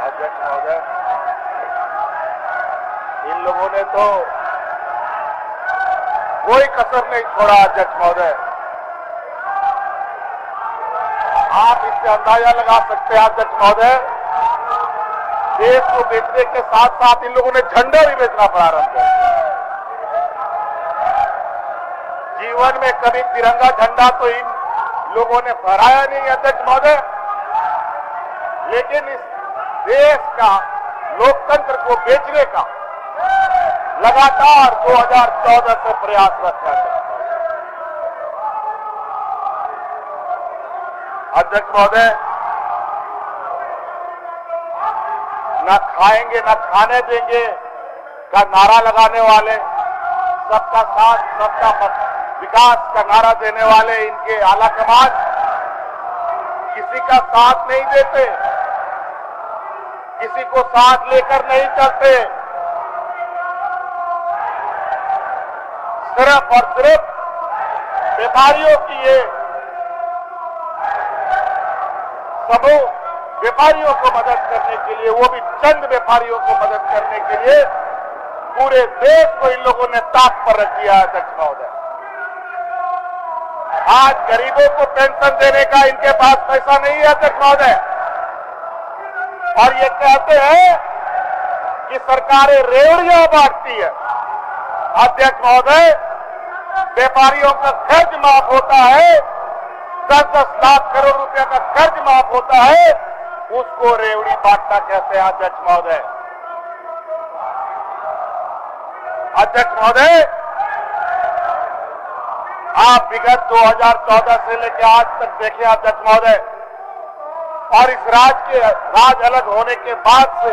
अध्यक्ष महोदय, इन लोगों ने तो कोई कसर नहीं छोड़ा। अध्यक्ष महोदय, आप इससे अंदाजा लगा सकते हैं अध्यक्ष महोदय, देश को बेचने के साथ साथ इन लोगों ने झंडा भी बेचना प्रारंभ कर दिया। जीवन में कभी तिरंगा झंडा तो इन लोगों ने फहराया नहीं अध्यक्ष महोदय, लेकिन इस देश का लोकतंत्र को बेचने का लगातार 2014 से प्रयासरत है। अध्यक्ष महोदय, न खाएंगे न खाने देंगे का नारा लगाने वाले, सबका साथ सबका विकास का नारा देने वाले इनके आला कमान किसी का साथ नहीं देते, किसी को साथ लेकर नहीं चलते। सिर्फ और सिर्फ व्यापारियों की ये समूह व्यापारियों को मदद करने के लिए, वो भी चंद व्यापारियों को मदद करने के लिए पूरे देश को इन लोगों ने ताक पर रख दिया। अध्यक्ष महोदय, आज गरीबों को पेंशन देने का इनके पास पैसा नहीं है अध्यक्ष महोदय, और ये कहते हैं कि सरकारें रेवड़ियां बांटती है। अध्यक्ष महोदय, व्यापारियों का कर्ज माफ होता है, 10-10 लाख करोड़ रुपए का कर्ज माफ होता है, उसको रेवड़ी बांटना कहते हैं। अध्यक्ष महोदय, अध्यक्ष महोदय, आप विगत 2014 से लेकर आज तक देखें अध्यक्ष महोदय, और इस राज अलग होने के बाद से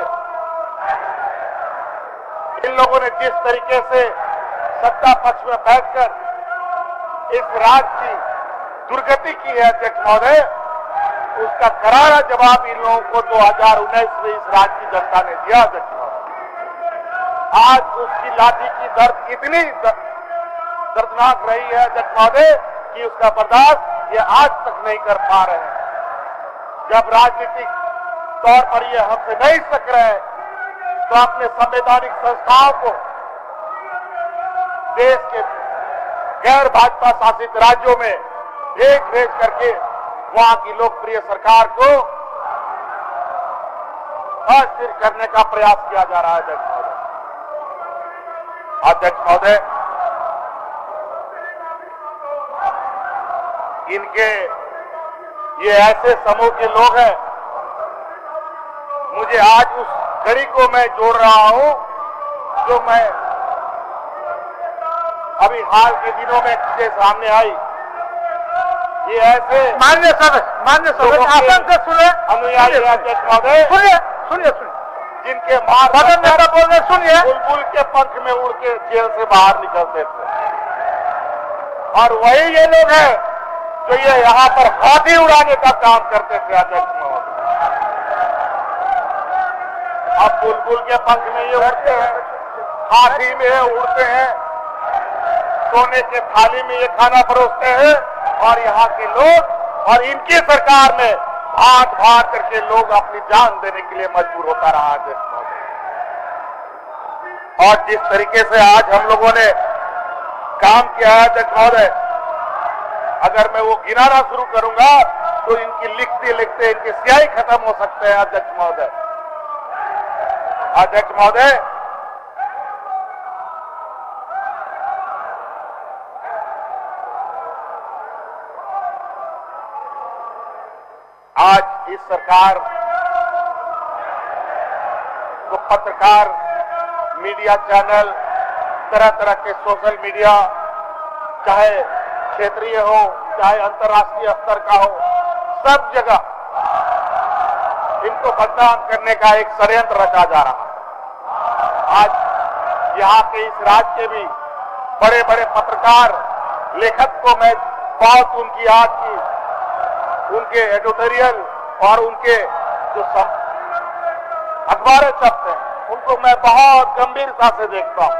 इन लोगों ने जिस तरीके से सत्ता पक्ष में बैठकर इस राज्य की दुर्गति की है अध्यक्ष महोदय, उसका करारा जवाब इन लोगों को 2019 में इस राज्य की जनता ने दिया। अध्यक्ष महोदय, आज उसकी लाठी की दर्द इतनी दर्दनाक रही है अध्यक्ष महोदय कि उसका बर्दाश्त ये आज तक नहीं कर पा रहे हैं। जब राजनीतिक तौर पर ये हमसे नहीं सक रहे हैं, तो अपने संवैधानिक संस्थाओं को देश के गैर भाजपा शासित राज्यों में भेज करके वहां की लोकप्रिय सरकार को अस्थिर करने का प्रयास किया जा रहा है। अध्यक्ष महोदय, इनके ये ऐसे समूह के लोग हैं, मुझे आज उस कड़ी को मैं जोड़ रहा हूं जो मैं अभी हाल के दिनों में चीजें सामने आई। ये ऐसे मान्य सदस्य आसन से सुने अनुयायी अध्यक्ष महोदय, सुनिए जिनके मार नेता बोल रहे, सुनिए, बुलबुल के पंख में उड़ के जेल से बाहर निकलते थे, और वही ये लोग हैं जो ये यहाँ पर हाथी उड़ाने का काम करते थे। अध्यक्ष महोदय, अब बुलबुल के पंख में ये उड़ते हैं, हाथी में उड़ते हैं, सोने के थाली में ये खाना परोसते हैं, और यहाँ के लोग और इनकी सरकार में भाग करके लोग अपनी जान देने के लिए मजबूर होता रहा। अध्यक्ष महोदय, और जिस तरीके से आज हम लोगों ने काम किया है अध्यक्ष महोदय, अगर मैं वो गिनाना शुरू करूंगा तो इनकी लिखते लिखते इनकी स्याही खत्म हो सकते हैं। अध्यक्ष महोदय, अध्यक्ष महोदय, आज इस सरकार को पत्रकार, मीडिया चैनल, तरह तरह के सोशल मीडिया, चाहे क्षेत्रीय हो चाहे अंतर्राष्ट्रीय स्तर का हो, सब जगह इनको बदनाम करने का एक षड्यंत्र रचा जा रहा है। आज यहाँ के इस राज्य के भी बड़े बड़े पत्रकार, लेखक को मैं बहुत उनकी आज की उनके एडिटोरियल और उनके जो अखबारें छपते हैं, उनको मैं बहुत गंभीरता से देखता हूं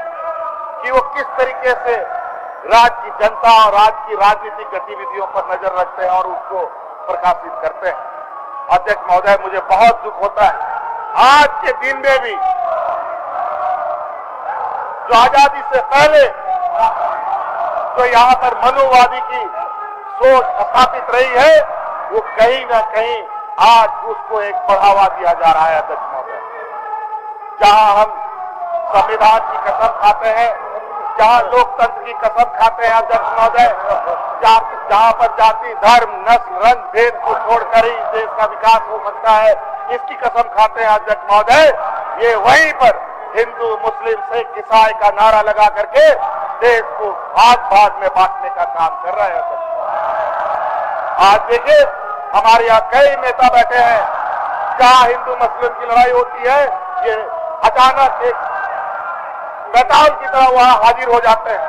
कि वो किस तरीके से राज्य की जनता और राज्य की राजनीतिक गतिविधियों पर नजर रखते हैं और उसको प्रकाशित करते हैं। अध्यक्ष महोदय, मुझे बहुत दुख होता है आज के दिन में भी जो आजादी से पहले जो यहाँ पर मनुवादी की सोच स्थापित रही है, वो कहीं ना कहीं आज उसको एक बढ़ावा दिया जा रहा है अध्यक्ष महोदय। जहां हम संविधान की कसम खाते हैं, जहां लोकतंत्र की कसम खाते हैं अध्यक्ष महोदय, जहां पर जाति, धर्म, नस्ल, रंग, भेद को छोड़कर ही देश का विकास हो सकता है, इसकी कसम खाते हैं अध्यक्ष महोदय, ये वहीं पर हिंदू, मुस्लिम, सिख, ईसाई का नारा लगा करके देश को भाग भाग में बांटने का काम कर रहे हैं। आज देखिए हमारे यहाँ कई नेता बैठे हैं, जहां हिंदू मुस्लिम की लड़ाई होती है, ये अचानक एक बेताल की तरह वहां हाजिर हो जाते हैं।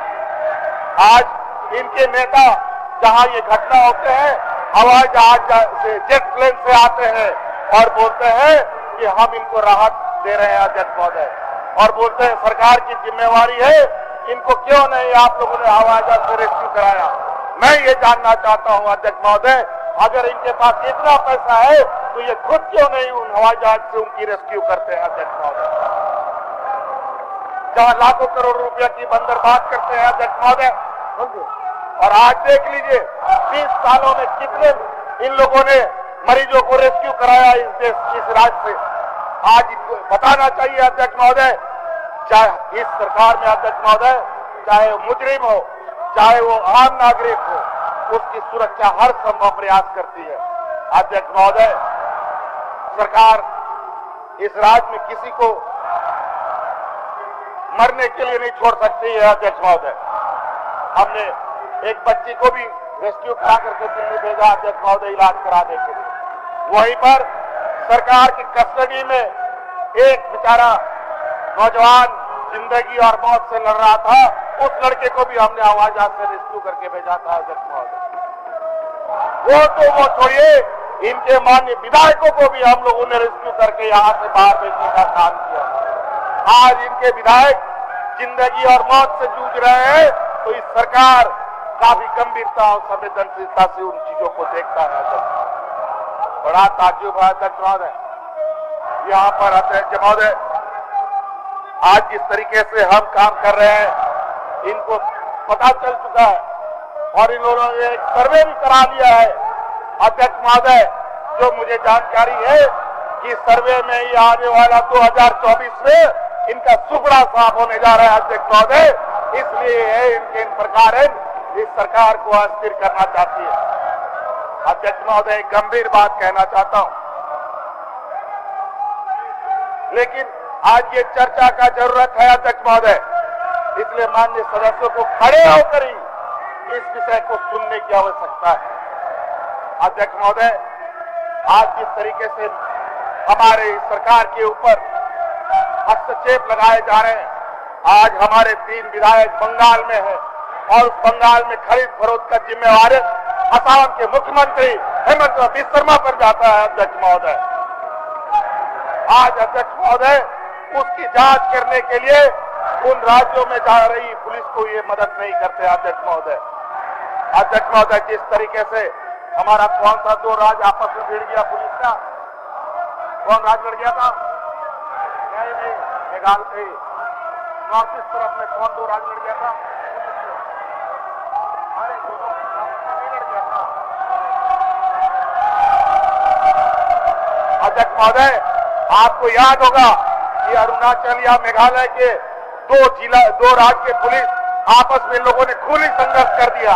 आज इनके नेता जहां ये घटना होते हैं, हवाई जहाज से, जेट प्लेन से आते हैं और बोलते हैं कि हम इनको राहत दे रहे हैं अध्यक्ष महोदय, और बोलते हैं सरकार की जिम्मेवारी है, इनको क्यों नहीं आप लोगों ने हवाई जहाज से रेस्क्यू कराया। मैं ये जानना चाहता हूं अध्यक्ष महोदय, अगर इनके पास इतना पैसा है तो ये खुद क्यों नहीं उन हवाई जहाज से उनकी रेस्क्यू करते हैं अध्यक्ष महोदय। जहां लाखों करोड़ रुपया की बंदरबांट करते हैं अध्यक्ष महोदय, और आज देख लीजिए 20 सालों में कितने इन लोगों ने मरीजों को रेस्क्यू कराया इस देश, इस राज्य से। आज इनको बताना चाहिए अध्यक्ष महोदय, चाहे इस सरकार में अध्यक्ष महोदय, चाहे वो मुजरिम हो, चाहे वो आम नागरिक हो, उसकी सुरक्षा हर संभव प्रयास करती है अध्यक्ष महोदय। सरकार इस राज्य में किसी को मरने के लिए नहीं छोड़ सकती है अध्यक्ष महोदय। हमने एक बच्ची को भी रेस्क्यू करा करके दिल्ली भेजा अध्यक्ष महोदय इलाज कराने के लिए। वहीं पर सरकार की कस्टडी में एक बेचारा नौजवान जिंदगी और मौत से लड़ रहा था, उस लड़के को भी हमने हवाई जहाज से रेस्क्यू करके भेजा था अध्यक्ष महोदय। वो छोड़िए, इनके माननीय विधायकों को भी हम लोगों ने रेस्क्यू करके यहाँ से बाहर भेजने का काम किया। आज इनके विधायक जिंदगी और मौत से जूझ रहे हैं, तो इस सरकार काफी गंभीरता और संवेदनशीलता से उन चीजों को देखता है अध्यक्ष। बड़ा ताज्जुब है अध्यक्ष महोदय, यहाँ पर अध्यक्ष महोदय आज जिस तरीके से हम काम कर रहे हैं, इनको पता चल चुका है और इन लोगों ने एक सर्वे भी करा लिया है अध्यक्ष महोदय। जो मुझे जानकारी है कि सर्वे में ही आने वाला 2024 में इनका सुपड़ा साफ होने जा रहा है अध्यक्ष महोदय। इसलिए इनके इन प्रकार इस सरकार को अस्थिर करना चाहती है। अध्यक्ष महोदय एक गंभीर बात कहना चाहता हूं, लेकिन आज ये चर्चा का जरूरत है अध्यक्ष महोदय, इसलिए माननीय सदस्यों को खड़े होकर ही इस विषय को सुनने की आवश्यकता है। अध्यक्ष महोदय, आज जिस तरीके से हमारे सरकार के ऊपर हस्तक्षेप लगाए जा रहे हैं, आज हमारे 3 विधायक बंगाल में हैं और उस बंगाल में खरीद फरोख्त का जिम्मेवार असम के मुख्यमंत्री हेमंत बिस्वा शर्मा पर जाता है अध्यक्ष महोदय। आज अध्यक्ष महोदय उसकी जांच करने के लिए उन राज्यों में जा रही पुलिस को ये मदद नहीं करते अध्यक्ष महोदय। अध्यक्ष महोदय, जिस तरीके से हमारा कौन सा 2 राज्य आपस में भिड़ गया पुलिस का, कौन राज्य लड़ गया था? नहीं, मेघालय नॉर्थ ईस्ट तरफ में कौन 2 राज्य लड़ गया था? अरे दोनों नहीं लड़ गया था अध्यक्ष महोदय। आपको याद होगा कि अरुणाचल या मेघालय के 2 राज्य के पुलिस आपस में लोगों ने खूनी संघर्ष कर दिया।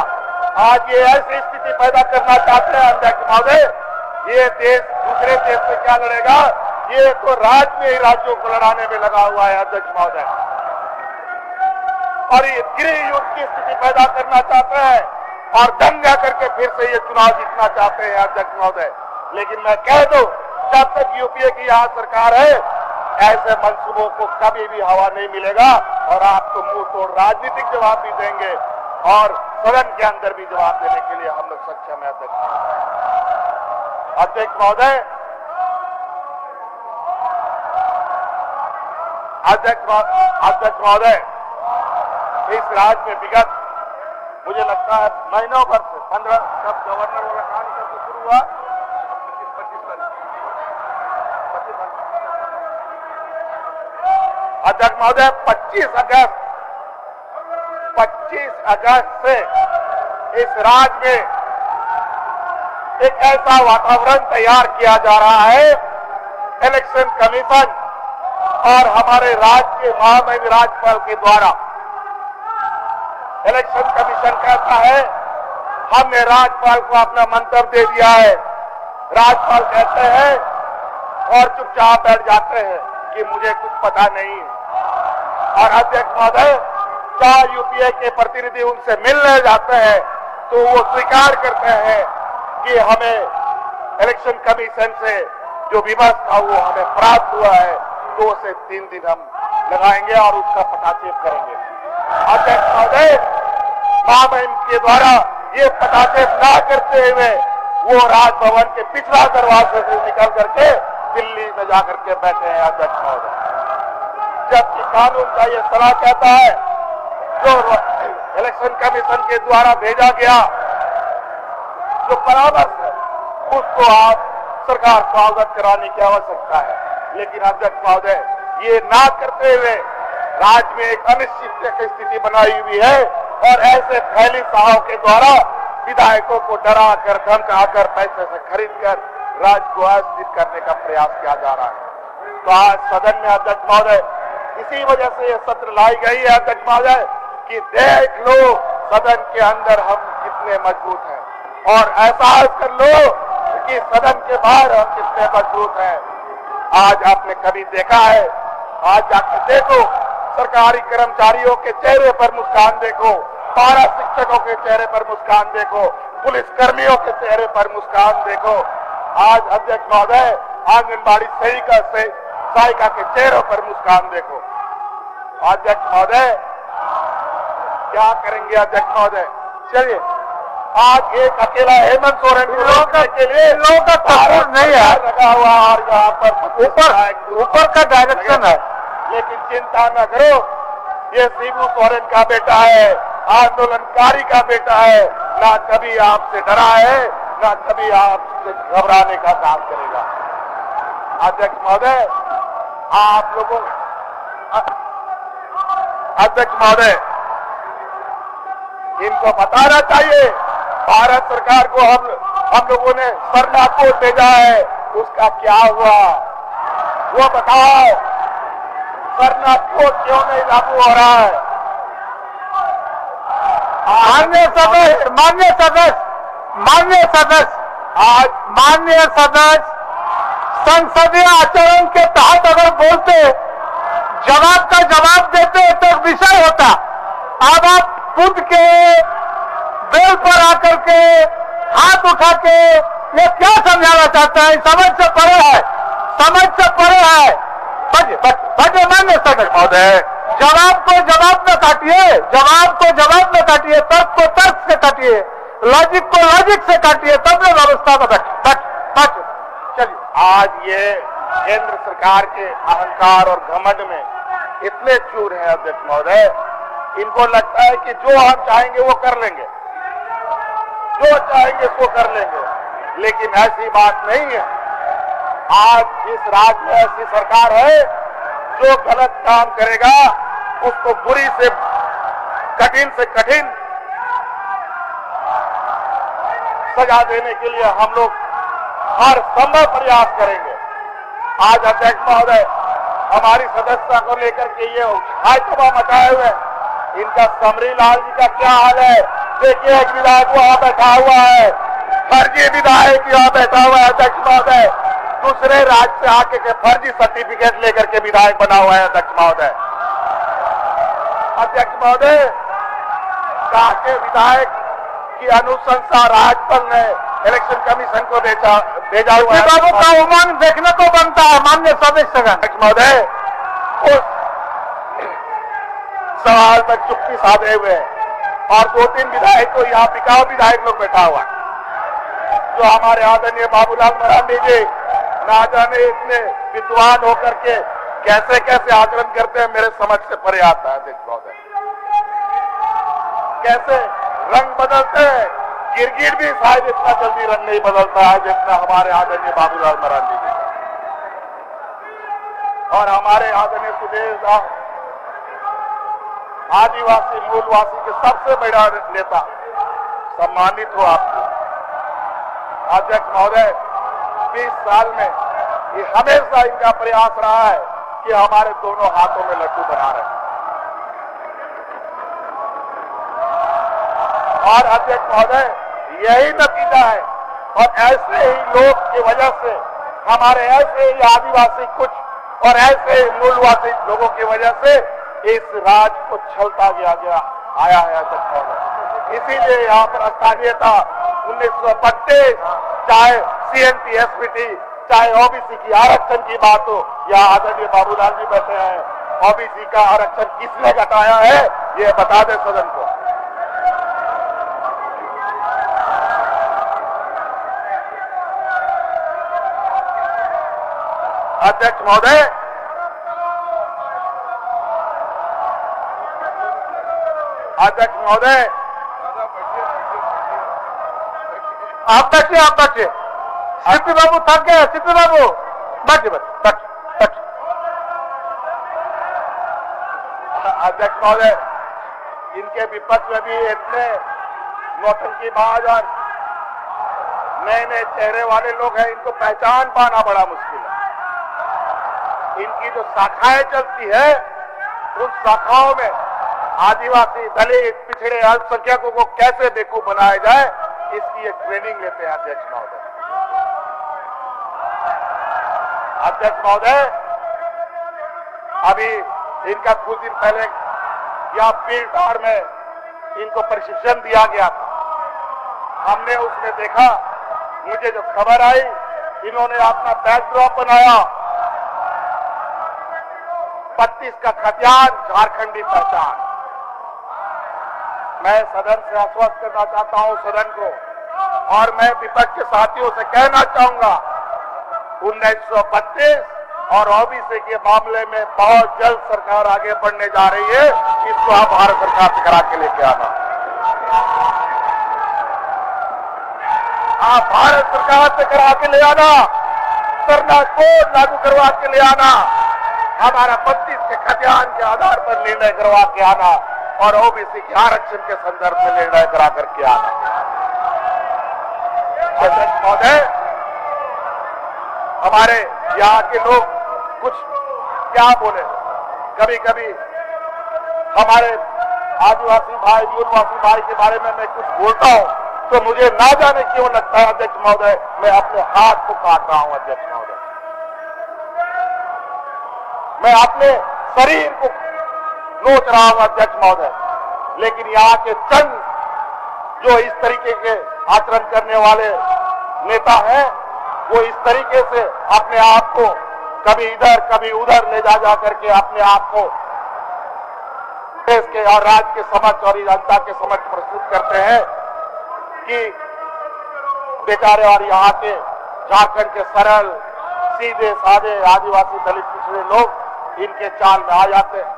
आज ये ऐसी स्थिति पैदा करना चाहते हैं अध्यक्ष महोदय, ये देश दूसरे देश से क्या लड़ेगा, ये तो राज्य में ही राज्यों को लड़ाने में लगा हुआ है अध्यक्ष महोदय, और ये गृह युद्ध की स्थिति पैदा करना चाहते हैं और दंगा करके फिर से ये चुनाव जीतना चाहते हैं अध्यक्ष महोदय। लेकिन मैं कह दूं, जब तक यूपीए की यहाँ सरकार है, ऐसे मंसूबों को कभी भी हवा नहीं मिलेगा और आपको मुंह तोड़ राजनीतिक जवाब भी देंगे और सदन के अंदर भी जवाब देने के लिए हम लोग सक्षम है अध्यक्ष महोदय। अध्यक्ष महोदय, इस राज्य में विगत मुझे लगता है महीनों भर से 15 जब गवर्नर वाला काम शुरू हुआ, 25 तारीख अध्यक्ष महोदय 25 अगस्त से इस राज्य में एक ऐसा वातावरण तैयार किया जा रहा है। इलेक्शन कमीशन और हमारे राज्य के महामहिम राज्यपाल के द्वारा इलेक्शन कमीशन कहता है हमने राज्यपाल को अपना मंतव्य दे दिया है। राज्यपाल कहते हैं और चुपचाप बैठ जाते हैं कि मुझे कुछ पता नहीं है। और अध्यक्ष महोदय चाहे यूपीए के प्रतिनिधि उनसे मिलने जाते हैं तो वो स्वीकार करते हैं कि हमें इलेक्शन कमीशन से जो विमर्श था वो हमें प्राप्त हुआ है, 2 से 3 दिन हम लगाएंगे और उसका पटाक्षेप करेंगे। अध्यक्ष महोदय महामहिम के द्वारा ये पटाक्षेप न करते हुए वो राजभवन के पिछला दरवाजे से निकल करके दिल्ली में जाकर के बैठे हैं। अध्यक्ष महोदय जबकि कानून का ये सलाह कहता है जो इलेक्शन कमीशन के द्वारा भेजा गया जो परामर्श है उसको आप सरकार को अवगत कराने की आवश्यकता है। लेकिन अध्यक्ष महोदय ये ना करते हुए राज्य में एक अनिश्चित की स्थिति बनाई हुई है और ऐसे फैली साहों के द्वारा विधायकों को डरा कर धमका कर पैसे से खरीद कर राज्य को अस्थिर करने का प्रयास किया जा रहा है। तो आज सदन में अध्यक्ष महोदय इसी वजह से यह सत्र लाई गई है अध्यक्ष महोदय कि देख लो सदन के अंदर हम कितने मजबूत हैं और एहसास कर लो कि सदन के बाहर हम कितने मजबूत हैं। आज आपने कभी देखा है, आज जाकर देखो सरकारी कर्मचारियों के चेहरे पर मुस्कान देखो, पारा शिक्षकों के चेहरे पर मुस्कान देखो, पुलिस कर्मियों के चेहरे पर मुस्कान देखो। आज अध्यक्ष महोदय आंगनबाड़ी सहायिका के चेहरों पर मुस्कान देखो। अध्यक्ष महोदय क्या करेंगे अध्यक्ष महोदय? चलिए आज एक अकेला हेमंत सोरेन को रोकने के लिए लोगों का तस्वीर नहीं है लगा हुआ और यहाँ पर ऊपर का डायरेक्शन है। लेकिन चिंता न करो, ये शिबू सोरेन का बेटा है, आंदोलनकारी का बेटा है, ना कभी आपसे डरा है ना कभी आपसे घबराने का काम करेगा। अध्यक्ष महोदय आप लोगों अध्यक्ष महोदय इनको बताना चाहिए भारत सरकार को हम लोगों ने सरना कोर्ट भेजा है, उसका क्या हुआ वो बताओ। सरना कोर्ट क्यों नहीं लागू हो रहा है? मान्य सदस्य आज मान्य सदस्य संसदीय आचरण के तहत अगर बोलते जवाब का जवाब देते तो विषय होता। अब आप खुद के बेल पर आकर के हाथ उठा के ये क्या समझाना चाहते हैं? समझ से परे है, समझ से परे है। बजे मान्य सदस्य महोदय जवाब को जवाब में काटिए, जवाब को जवाब में काटिए, तर्क को तर्क से काटिए, लॉजिक को लॉजिक से काटिए, तब में व्यवस्था में बैठ। चलिए आज ये केंद्र सरकार के अहंकार और घमंड में इतने चूर हैं अध्यक्ष महोदय, इनको लगता है कि जो हम चाहेंगे वो कर लेंगे, जो चाहेंगे वो कर लेंगे। लेकिन ऐसी बात नहीं है। आज इस राज्य में ऐसी सरकार है जो गलत काम करेगा उसको बुरी से कठिन सजा देने के लिए हम लोग हर संभव प्रयास करेंगे। आज अध्यक्ष महोदय हमारी सदस्यता को लेकर के ये हाईतबा मचाए हुए इनका समरी लाल जी का क्या हाल है? देखिए एक विधायक वहां बैठा हुआ है, फर्जी विधायक यहाँ बैठा हुआ है अध्यक्ष महोदय, दूसरे राज्य से आके के फर्जी सर्टिफिकेट लेकर के विधायक बना हुआ है अध्यक्ष महोदय। अध्यक्ष महोदय काके विधायक की अनुशंसा राज्यपाल ने इलेक्शन कमीशन को भेजा हुआ है। बाबू का उमंग देखने को बनता है मान्य सदस्य अध्यक्ष महोदय उस सवाल पर चुप्पी साधे हुए और 2-3 विधायक को यहाँ बिकाऊ विधायक लोग बैठा हुआ जो हमारे आदरणीय बाबूलाल मरांडी जी ना जाने इतने विद्वान होकर के कैसे कैसे आचरण करते हैं, मेरे समझ से परे आता है अध्यक्ष महोदय। कैसे रंग बदलते हैं, गिरगिट भी शायद इतना जल्दी रंग नहीं बदलता है जितना हमारे आदरणीय बाबूलाल मरांडी जी। और हमारे आदरणीय सुदेव साहब आदिवासी मूलवासी के सबसे बड़ा नेता, सम्मानित हो आपको। अध्यक्ष महोदय, 20 साल में ये हमेशा इनका प्रयास रहा है कि हमारे दोनों हाथों में लड्डू बना रहे। और अध्यक्ष महोदय, यही नतीजा है और ऐसे ही लोग की वजह से, हमारे ऐसे ही आदिवासी कुछ और ऐसे ही मूलवासी लोगों की वजह से इस राज को छलता आया है अध्यक्ष महोदय। इसीलिए यहाँ पर स्थानीयता 1932, चाहे CNT SPT, चाहे OBC की आरक्षण की बात हो, या आदरणीय बाबूलाल जी बैठे हैं, OBC का आरक्षण किसने घटाया है ये बता दे सदन को। अध्यक्ष महोदय, अध्यक्ष महोदय, आप बैठिए। सीपी बाबू थक गए, सीपी बाबू बैठिए। अध्यक्ष महोदय, इनके विपक्ष में भी इतने नौटंकीबाज और नए नए चेहरे वाले लोग हैं, इनको पहचान पाना बड़ा मुश्किल है। इनकी जो शाखाएं चलती है, उन शाखाओं में आदिवासी, दलित, पिछड़े, अल्पसंख्यकों को कैसे बेवकूफ बनाया जाए, इसकी एक ट्रेनिंग लेते हैं अध्यक्ष महोदय। अध्यक्ष महोदय, अभी इनका कुछ दिन पहले यहाँ पीरटाड़ में इनको प्रशिक्षण दिया गया था। हमने उसमें देखा, मुझे जो खबर आई, इन्होंने अपना बैकड्रॉप बनाया 32 का खतियान, झारखंडी पहचान। मैं सदन से आश्वस्त करना चाहता हूं सदन को, और मैं विपक्ष के साथियों से कहना चाहूंगा, 1932 और OBC के मामले में बहुत जल्द सरकार आगे बढ़ने जा रही है। इसको आप भारत सरकार से करा के लेके आना। आप भारत सरकार से करा के ले आना, सरना कोड लागू करवा के ले आना, हमारा 32 के खतियान के आधार पर निर्णय करवा के आना, और OBC के आरक्षण के संदर्भ में निर्णय करा करके आना। अध्यक्ष महोदय, हमारे यहाँ के लोग कुछ क्या बोले, कभी कभी हमारे आदिवासी भाई, मूलवासी भाई के बारे में मैं कुछ बोलता हूँ तो मुझे ना जाने क्यों लगता है अध्यक्ष महोदय, मैं अपने हाथ को काट रहा हूँ अध्यक्ष महोदय। मैं अपने शरीर को नोच रहा हूं अध्यक्ष महोदय। लेकिन यहाँ के चंद जो इस तरीके के आचरण करने वाले नेता हैं, वो इस तरीके से अपने आप को कभी इधर कभी उधर ले जा करके अपने आप को देश के और राज्य के समक्ष और जनता के समक्ष प्रस्तुत करते हैं कि बेचारे और यहाँ के झारखंड के सरल सीधे साधे आदिवासी दलित पिछड़े लोग इनके चाल में आ जाते हैं।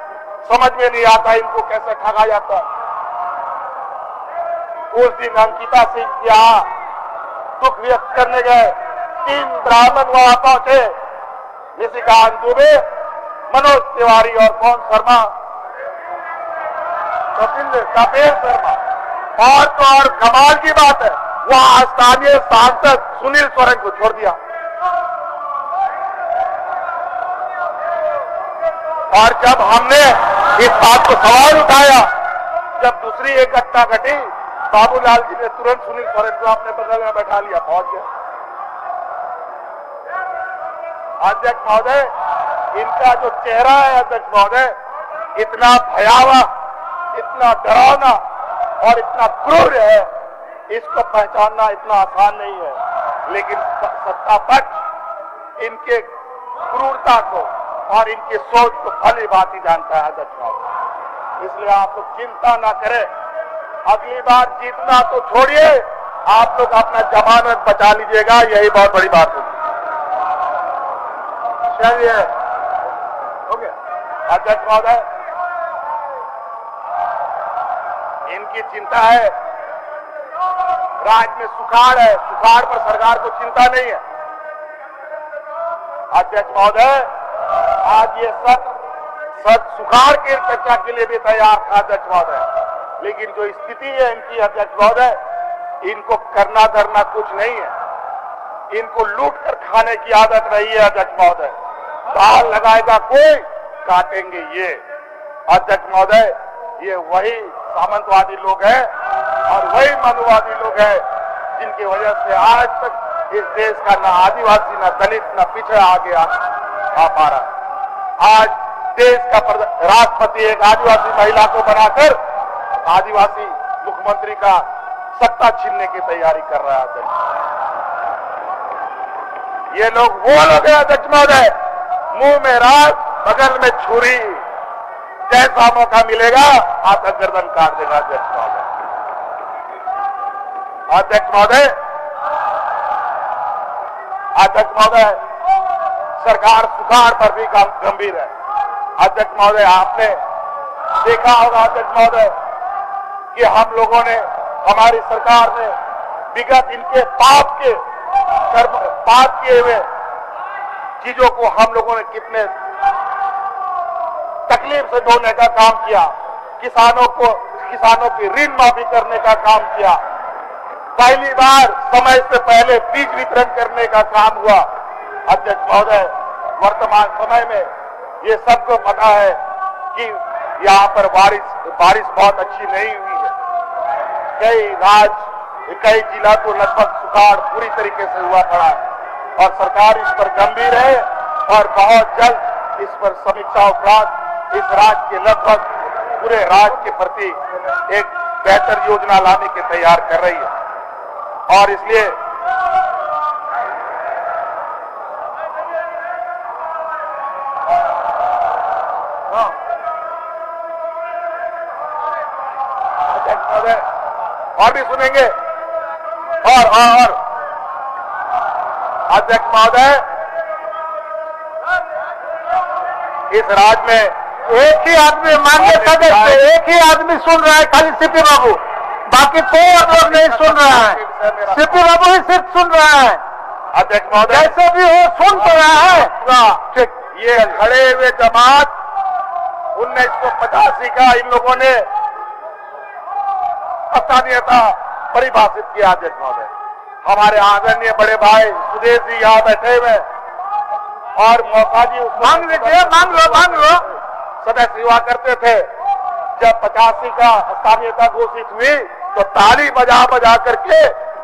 समझ में नहीं आता इनको कैसे ठगा जाता है। उस दिन अंकिता सिंह यहाँ दुख व्यक्त करने गए, 3 ब्राह्मण वहां पहुंचे, निशिकांत दुबे, मनोज तिवारी और कौन शर्मा, कपिल शर्मा। और तो और कमाल की बात है, वहां स्थानीय सांसद सुनील सोरेन को छोड़ दिया। और जब हमने इस बात को सवाल उठाया, जब दूसरी एक घटना घटी, बाबूलाल जी ने तुरंत सुनील सोरेन को अपने बगल में बैठा लिया, पहुंच गया। अध्यक्ष महोदय, इनका जो चेहरा है अध्यक्ष महोदय, इतना भयावह, इतना डरावना और इतना क्रूर है, इसको पहचानना इतना आसान नहीं है। लेकिन सत्ता पक्ष इनके क्रूरता को और इनकी सोच को भली भांति जानता है अध्यक्ष महोदय। इसलिए आप लोग चिंता ना करें, अगली बार जीतना तो छोड़िए, आप लोग अपना जमानत बचा लीजिएगा, यही बहुत बड़ी बात होगी। चलिए, हो गया। अध्यक्ष महोदय, इनकी चिंता है राज्य में सुखाड़ है, सुखाड़ पर सरकार को चिंता नहीं है। अध्यक्ष महोदय, आज ये सद सुखाड़ के चर्चा के लिए भी तैयार था अध्यक्ष महोदय, लेकिन जो स्थिति है इनकी अध्यक्ष महोदय, इनको करना धरना कुछ नहीं है, इनको लूट कर खाने की आदत रही है अध्यक्ष महोदय। दाल लगाएगा कोई, काटेंगे ये। अध्यक्ष महोदय, ये वही सामंतवादी लोग हैं और वही मनुवादी लोग हैं जिनकी वजह से आज तक इस देश का न आदिवासी, न दलित, न पिछड़ा आगे आ पा रहा। आज देश का राष्ट्रपति एक आदिवासी महिला को बनाकर आदिवासी मुख्यमंत्री का सत्ता छीनने की तैयारी कर रहा है अध्यक्ष। ये लोग वो लोग हैं अध्यक्ष महोदय, मुंह में राज, बगल में छुरी, जैसा मौका मिलेगा आपका गर्दन काट देगा अध्यक्ष महोदय। अध्यक्ष महोदय, अध्यक्ष महोदय, सरकार सुखाड़ पर भी गंभीर है। अध्यक्ष महोदय, आपने देखा होगा अध्यक्ष महोदय कि हम लोगों ने, हमारी सरकार ने विगत इनके पाप किए हुए चीजों को हम लोगों ने कितने तकलीफ से ढोने का काम किया। किसानों की ऋण माफी करने का काम किया। पहली बार समय से पहले बीज वितरण करने का काम हुआ। अध्यक्ष महोदय, वर्तमान समय में ये सबको पता है कि यहाँ पर बारिश बहुत अच्छी नहीं हुई है। कई जिला को लगभग सुखाड़ पूरी तरीके से हुआ पड़ा है और सरकार इस पर गंभीर है और बहुत जल्द इस पर समीक्षा उपरांत इस राज्य के लगभग पूरे राज्य के प्रति एक बेहतर योजना लाने की तैयार कर रही है। और इसलिए अध्यक्ष महोदय और भी सुनेंगे। और अध्यक्ष महोदय, इस राज्य में एक ही आदमी, माननीय सदस्य, एक ही आदमी सुन रहा है, खाली सीपी बाबू, बाकी कोई लोग नहीं सुन रहा है। सीपी बाबू ही सिर्फ सुन रहा है। अध्यक्ष महोदय, जैसे भी हो सुन तो रहा है। ये खड़े हुए जमात 1985 का इन लोगों ने स्थानीयता परिभाषित किया। अध्यक्ष महोदय, हमारे आदरणीय बड़े भाई सुदेश जी यहाँ बैठे हुए और मौका जी मांग लो सदस्य हुआ करते थे। जब 85 का स्थानीयता घोषित हुई तो ताली बजा करके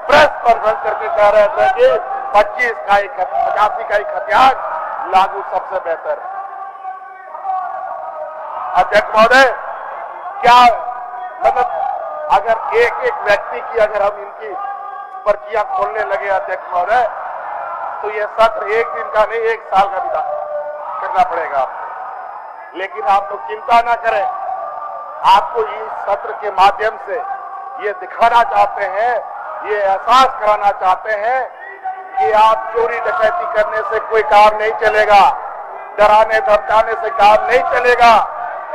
प्रेस कॉन्फ्रेंस करके कह रहे थे कि 85 का एक हथियार लागू सबसे बेहतर। अध्यक्ष महोदय, क्या मतलब अगर एक व्यक्ति की अगर हम इनकी पर्चियां खोलने लगे अध्यक्ष महोदय, तो ये सत्र एक दिन का नहीं, एक साल का विदा करना पड़ेगा आपको। लेकिन आप लोग चिंता ना करें, आपको इस सत्र के माध्यम से ये दिखाना चाहते हैं, ये एहसास कराना चाहते हैं कि आप चोरी डकैती करने से कोई काम नहीं चलेगा, डराने धमकाने से काम नहीं चलेगा,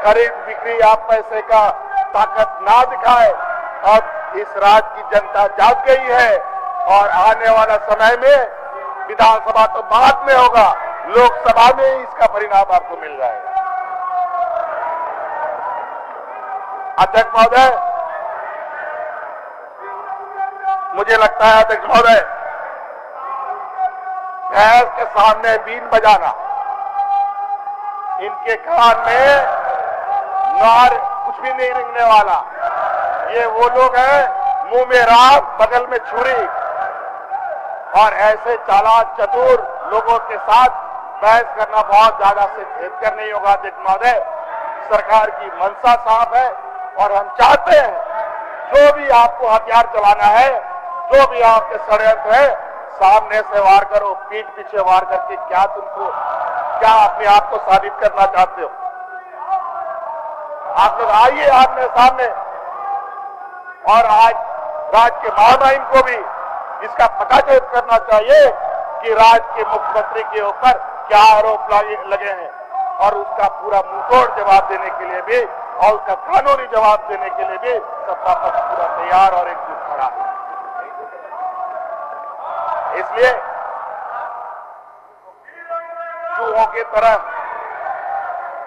खरीद बिक्री आप पैसे का ताकत ना दिखाए। अब इस राज्य की जनता जाग गई है और आने वाला समय में विधानसभा तो बाद में होगा, लोकसभा में ही इसका परिणाम आपको मिल जाएगा। अध्यक्ष महोदय, मुझे लगता है अध्यक्ष महोदय, भैंस के सामने बीन बजाना, इनके कान में नार कुछ भी नहीं रिंगने वाला। ये वो लोग हैं मुंह में राख, बगल में छुरी, और ऐसे चालाक चतुर लोगों के साथ बहस करना बहुत ज्यादा से हितकर नहीं होगा। अध्यक्ष महोदय, सरकार की मंशा साफ है और हम चाहते हैं जो भी आपको हथियार चलाना है, जो भी आपके षड्यंत्र है, सामने से वार करो, पीठ पीछे वार करके क्या अपने आप को साबित करना चाहते हो? आप लोग आइए आमने सामने, और आज राज्य के महामहिम को भी इसका पटाक्षेप करना चाहिए कि राज्य के मुख्यमंत्री के ऊपर क्या आरोप लगे हैं, और उसका पूरा मुंहतोड़ जवाब देने के लिए भी और उसका कानूनी जवाब देने के लिए भी सत्ता पक्ष पूरा तैयार और एकजुट खड़ा है। इसलिए चूहों की तरह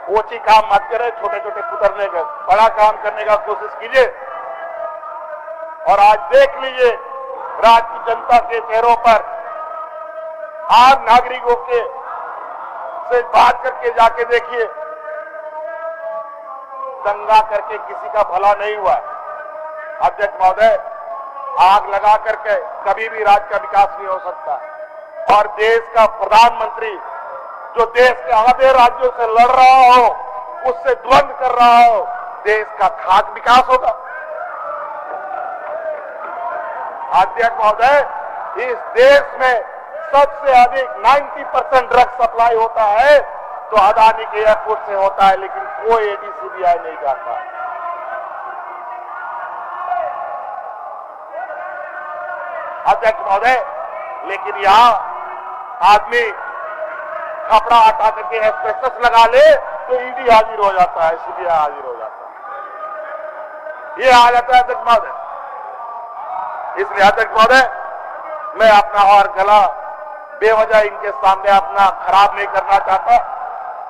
ओछी काम मत करें, छोटे छोटे कुतरने का बड़ा काम करने का कोशिश कीजिए। और आज देख लीजिए राज्य की जनता के चेहरों पर, आम नागरिकों के से बात करके जाके देखिए, दंगा करके किसी का भला नहीं हुआ। अध्यक्ष महोदय, आग लगा करके कभी भी राज्य का विकास नहीं हो सकता। और देश का प्रधानमंत्री जो देश के आधे राज्यों से लड़ रहा हो, उससे द्वंद्व कर रहा हो, देश का खाक विकास होगा। अध्यक्ष महोदय, इस देश में सबसे अधिक 90% ड्रग्स सप्लाई होता है तो अदानी के एयरपोर्ट से होता है, लेकिन कोई एडीसीबीआई नहीं जाता। अध्यक्ष महोदय, लेकिन यहाँ आदमी कपड़ा हटा करके एस्बेस्टस लगा ले तो ईडी हाजिर हो जाता है, सीबीआई हाजिर हो जाता है। ये आ जाता है अध्यक्ष महोदय। इसलिए अध्यक्ष महोदय, मैं अपना और गला बेवजह इनके सामने अपना खराब नहीं करना चाहता।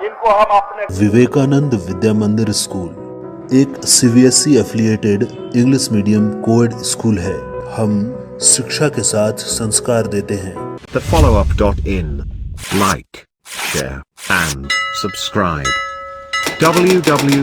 इनको हम अपने विवेकानंद विद्या मंदिर स्कूल एक CBSE affiliated English medium coed school है। हम शिक्षा के साथ संस्कार देते हैं। thefollowup.in. Like, share and subscribe. www